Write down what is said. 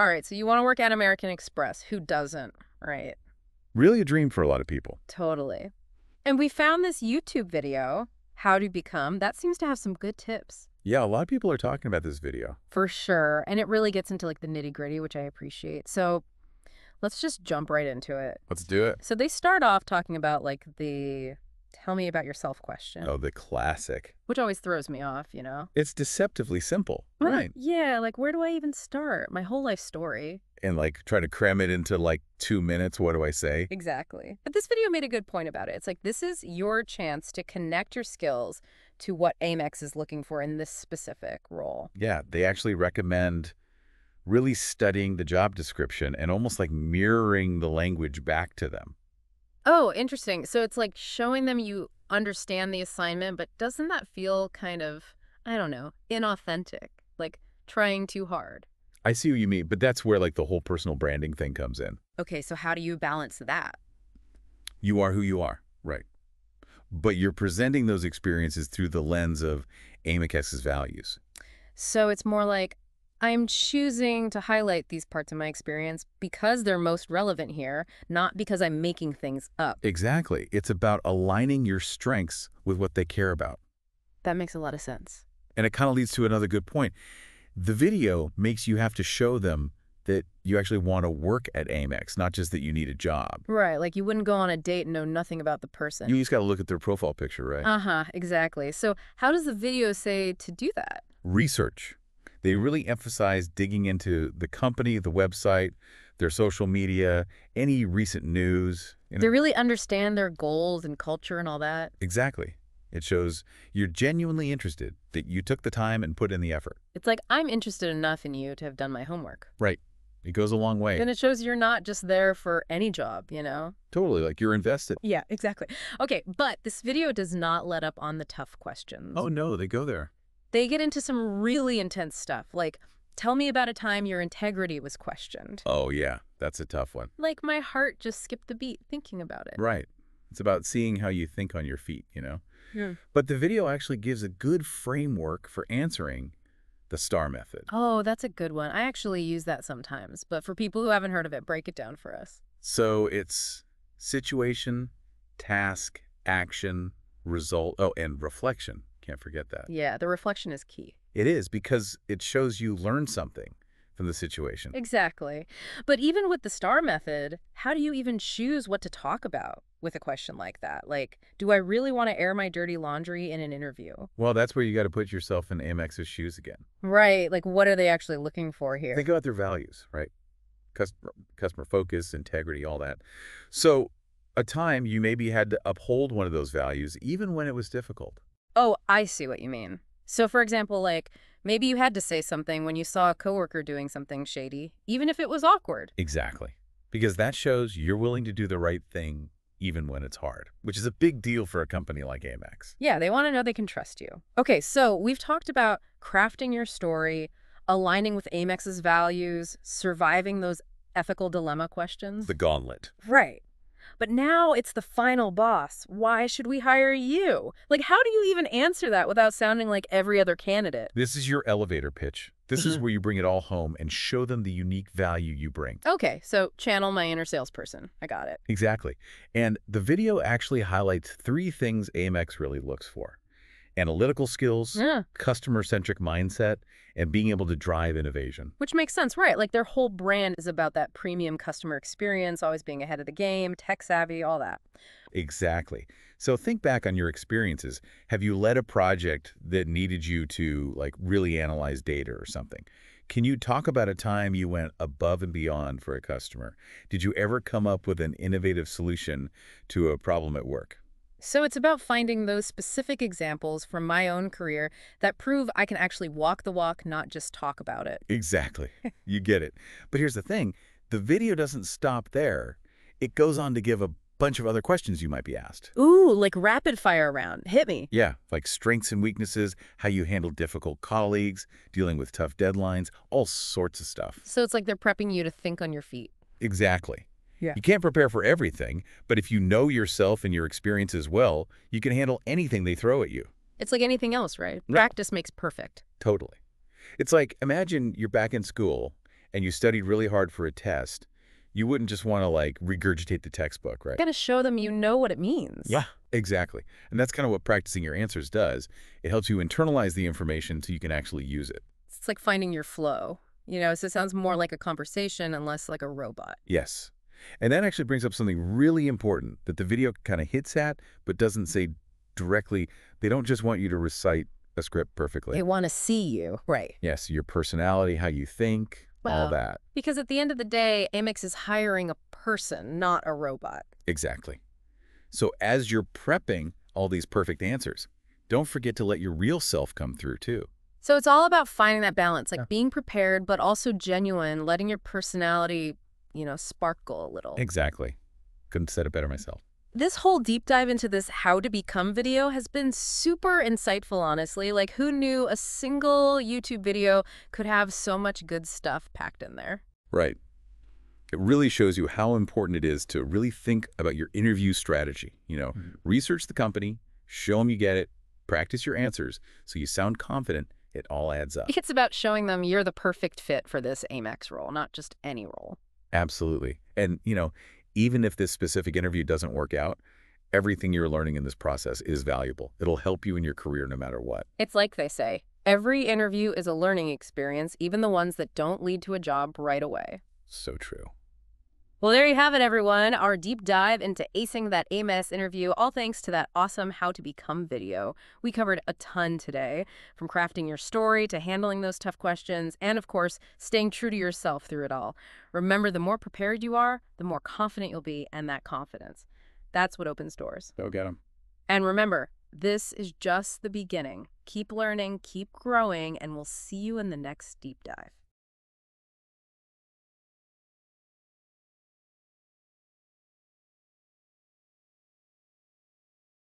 All right, so you want to work at American Express. Who doesn't, right? Really a dream for a lot of people. Totally. And we found this YouTube video, How to Become, that seems to have some good tips. Yeah, a lot of people are talking about this video. For sure. And it really gets into like the nitty-gritty, which I appreciate. So let's just jump right into it. Let's do it. So they start off talking about like the tell me about yourself question, Oh, the classic. which always throws me off, you know? It's deceptively simple. Right. Yeah, like where do I even start? My whole life story. And like try to cram it into like 2 minutes. What do I say? Exactly. But this video made a good point about it. It's like this is your chance to connect your skills to what Amex is looking for in this specific role. Yeah, they actually recommend really studying the job description and almost like mirroring the language back to them. Oh, interesting. So it's like showing them you understand the assignment, but doesn't that feel kind of, I don't know, inauthentic? Like trying too hard. I see what you mean, but that's where like the whole personal branding thing comes in. Okay, so how do you balance that? You are who you are, right? But you're presenting those experiences through the lens of Amicus's values. So it's more like I'm choosing to highlight these parts of my experience because they're most relevant here, not because I'm making things up. Exactly. It's about aligning your strengths with what they care about. That makes a lot of sense. And it kind of leads to another good point. The video makes you have to show them that you actually want to work at Amex, not just that you need a job. Right, like you wouldn't go on a date and know nothing about the person. You just got to look at their profile picture, right? Uh-huh, exactly. So how does the video say to do that? Research. They really emphasize digging into the company, the website, their social media, any recent news. They really understand their goals and culture and all that. Exactly. It shows you're genuinely interested, that you took the time and put in the effort. It's like I'm interested enough in you to have done my homework. Right. It goes a long way. Then it shows you're not just there for any job, you know? Totally, like you're invested. Yeah, exactly. Okay, but this video does not let up on the tough questions. Oh, no, they go there. They get into some really intense stuff, like, tell me about a time your integrity was questioned. Oh, yeah, that's a tough one. Like, my heart just skipped a beat thinking about it. Right. It's about seeing how you think on your feet, you know? Yeah. But the video actually gives a good framework for answering the STAR method. Oh, that's a good one. I actually use that sometimes, but for people who haven't heard of it, break it down for us. So it's situation, task, action, result, oh, and reflection. Can't forget that. Yeah, the reflection is key. It is because it shows you learn something from the situation. Exactly. But even with the STAR method, how do you even choose what to talk about with a question like that? Like, do I really want to air my dirty laundry in an interview? Well, that's where you got to put yourself in Amex's shoes again. Right. Like, what are they actually looking for here? Think about their values, right? Customer focus, integrity, all that. So a time you maybe had to uphold one of those values even when it was difficult. Oh, I see what you mean. So, for example, like, maybe you had to say something when you saw a coworker doing something shady, even if it was awkward. Exactly. Because that shows you're willing to do the right thing even when it's hard, which is a big deal for a company like Amex. Yeah, they want to know they can trust you. Okay, so we've talked about crafting your story, aligning with Amex's values, surviving those ethical dilemma questions. The gauntlet. Right. But now it's the final boss. Why should we hire you? Like, how do you even answer that without sounding like every other candidate? This is your elevator pitch. This is where you bring it all home and show them the unique value you bring. Okay, so channel my inner salesperson. I got it. Exactly. And the video actually highlights 3 things Amex really looks for: analytical skills, Yeah. customer-centric mindset, and being able to drive innovation. Which makes sense, right? Like their whole brand is about that premium customer experience, always being ahead of the game, tech savvy, all that. Exactly. So think back on your experiences. Have you led a project that needed you to like really analyze data or something? Can you talk about a time you went above and beyond for a customer? Did you ever come up with an innovative solution to a problem at work? So it's about finding those specific examples from my own career that prove I can actually walk the walk, not just talk about it. Exactly. You get it. But here's the thing. The video doesn't stop there. It goes on to give a bunch of other questions you might be asked. Ooh, like rapid fire round. Hit me. Yeah, like strengths and weaknesses, how you handle difficult colleagues, dealing with tough deadlines, all sorts of stuff. So it's like they're prepping you to think on your feet. Exactly. Yeah. You can't prepare for everything, but if you know yourself and your experiences well, you can handle anything they throw at you. It's like anything else, right? Right. Practice makes perfect. Totally. It's like, imagine you're back in school and you studied really hard for a test, you wouldn't just want to like regurgitate the textbook, right? Got to show them you know what it means. Yeah, exactly. And that's kind of what practicing your answers does. It helps you internalize the information so you can actually use it. It's like finding your flow, so it sounds more like a conversation and less like a robot. Yes. And that actually brings up something really important that the video kind of hits at, but doesn't say directly. They don't just want you to recite a script perfectly. They want to see you. Right. Yes, your personality, how you think, all Well, that. because at the end of the day, Amex is hiring a person, not a robot. Exactly. So as you're prepping all these perfect answers, don't forget to let your real self come through too. So it's all about finding that balance, like Yeah. being prepared, but also genuine, letting your personality, sparkle a little. Exactly. Couldn't have said it better myself. This whole deep dive into this how to become video has been super insightful, honestly. Like, who knew a single YouTube video could have so much good stuff packed in there? Right. It really shows you how important it is to really think about your interview strategy. Research the company, show them you get it, practice your answers so you sound confident. It all adds up. It's about showing them you're the perfect fit for this Amex role, not just any role. Absolutely. And, even if this specific interview doesn't work out, everything you're learning in this process is valuable. It'll help you in your career no matter what. It's like they say, every interview is a learning experience, even the ones that don't lead to a job right away. So true. Well, there you have it, everyone. Our deep dive into acing that AMS interview, all thanks to that awesome How to Become video. We covered a ton today, from crafting your story to handling those tough questions, and of course, staying true to yourself through it all. Remember, the more prepared you are, the more confident you'll be, and that confidence, that's what opens doors. Go get them. And remember, this is just the beginning. Keep learning, keep growing, and we'll see you in the next deep dive.